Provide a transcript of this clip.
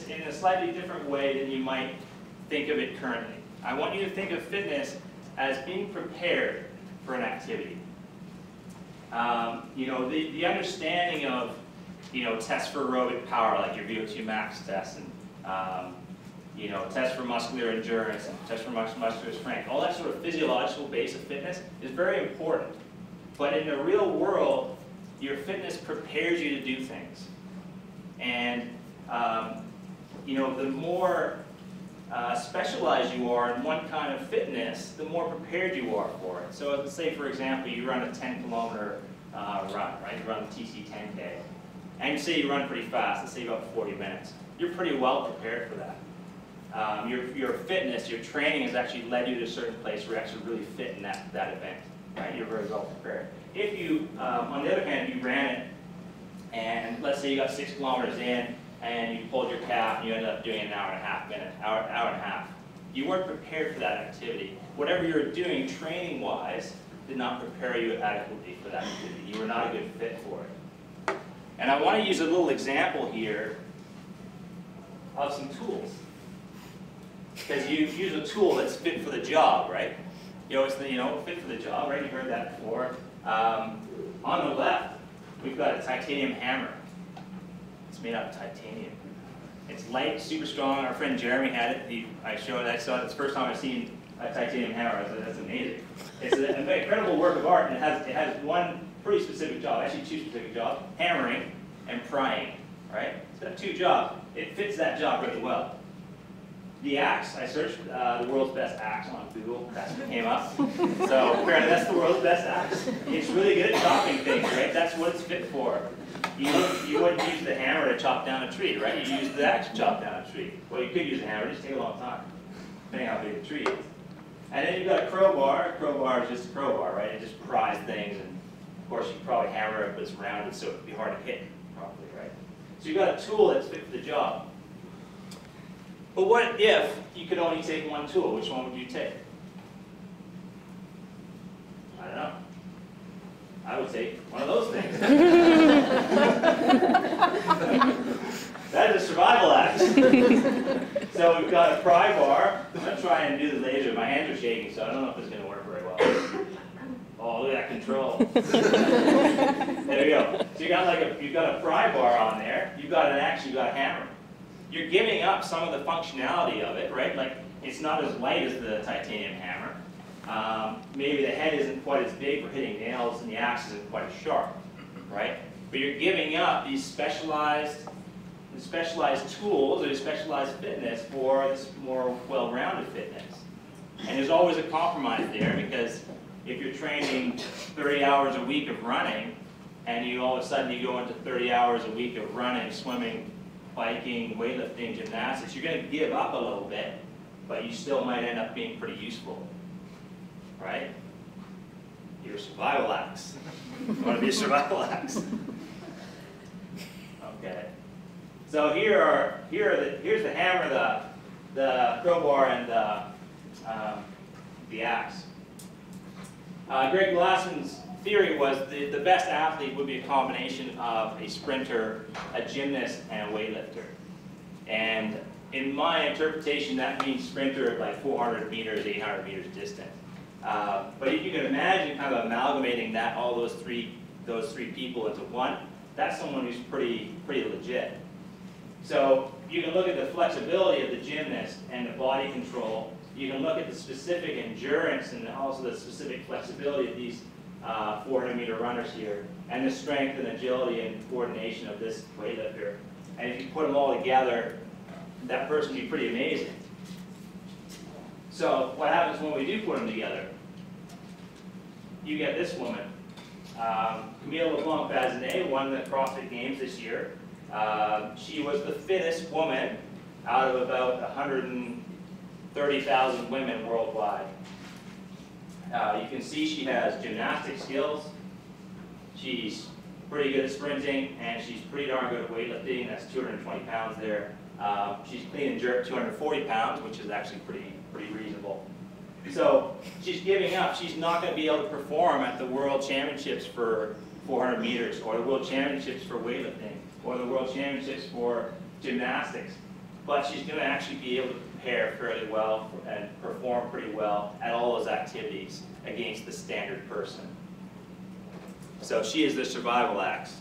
fitness in a slightly different way than you might think of it currently. I want you to think of fitness as being prepared for an activity. You know, the understanding of, you know, tests for aerobic power, like your VO2 max test, and you know, tests for muscular endurance, and tests for muscular strength, all that sort of physiological base of fitness is very important. But in the real world, your fitness prepares you to do things. And you know, the more specialized you are in one kind of fitness, the more prepared you are for it. So let's say, for example, you run a 10-kilometer run, right? You run the TC 10K. And say you run pretty fast, let's say about 40 minutes. You're pretty well prepared for that. Your fitness, your training has actually led you to a certain place where you're actually really fit in that event, right? You're very well prepared. If you, on the other hand, you ran it, and let's say you got 6 kilometers in, and you pulled your calf, and you ended up doing an hour and a half. You weren't prepared for that activity. Whatever you were doing training-wise did not prepare you adequately for that activity. You were not a good fit for it. And I want to use a little example here of some tools. Because you use a tool that's fit for the job, right? You know, it's the, fit for the job, right? You heard that before. On the left, we've got a titanium hammer. It's made out of titanium. It's light, super strong. Our friend Jeremy had it. I saw it. It's the first time I've seen a titanium hammer. I was like, that's amazing. It's an incredible work of art, and it has one pretty specific job, actually 2 specific jobs: hammering and prying. Right? It's got 2 jobs. It fits that job really well. The axe, I searched the world's best axe on Google. That's what came up. So apparently that's the world's best axe. It's really good at chopping things, right? That's what it's fit for. You wouldn't use the hammer to chop down a tree, right? You use the axe to chop down a tree. Well, you could use a hammer, it just take a long time, depending on how big the tree is. And then you've got a crowbar. A crowbar is just a crowbar, right? It just pries things, and of course you could probably hammer it, but it's rounded, so it would be hard to hit properly, right? So you've got a tool that's fit for the job. But what if you could only take one tool? Which one would you take? I don't know. I would take one of those things. That is a survival axe. So we've got a pry bar. I'm going to try and do the laser. My hands are shaking, so I don't know if this is going to work very well. Oh, look at that control. There you go. So you've got a pry bar on there. You've got an axe. You've got a hammer. You're giving up some of the functionality of it, right? Like, it's not as light as the titanium hammer. Maybe the head isn't quite as big for hitting nails, and the axe isn't quite as sharp, right? But you're giving up these specialized tools or specialized fitness for this more well-rounded fitness. And there's always a compromise there, because if you're training 30 hours a week of running, and you all of a sudden you go into 30 hours a week of running, swimming, biking, weightlifting, gymnastics, you're going to give up a little bit, but you still might end up being pretty useful, right? You're a survival axe. You want to be a survival axe. Okay. So here's the hammer, the crowbar, and the axe. Greg Glassman's theory was the best athlete would be a combination of a sprinter, a gymnast, and a weightlifter. And in my interpretation, that means sprinter like 400 meters, 800 meters distant. But if you can imagine kind of amalgamating all those three people into one, that's someone who's pretty legit. So you can look at the flexibility of the gymnast and the body control. You can look at the specific endurance and also the specific flexibility of these 400-meter runners here, and the strength and agility and coordination of this weightlifter. And if you put them all together, that person would be pretty amazing. So what happens when we do put them together? You get this woman. Camille LeBlanc-Bazinet won the CrossFit Games this year. She was the fittest woman out of about 130,000 women worldwide. You can see she has gymnastic skills. She's pretty good at sprinting, and she's pretty darn good at weightlifting. That's 220 pounds there. She's clean and jerk 240 pounds, which is actually pretty reasonable. So she's giving up. She's not going to be able to perform at the World Championships for 400 meters, or the World Championships for weightlifting, or the World Championships for gymnastics. but she's going to actually be able to prepare fairly well and perform pretty well at all those activities against the standard person. So she is the survival axe.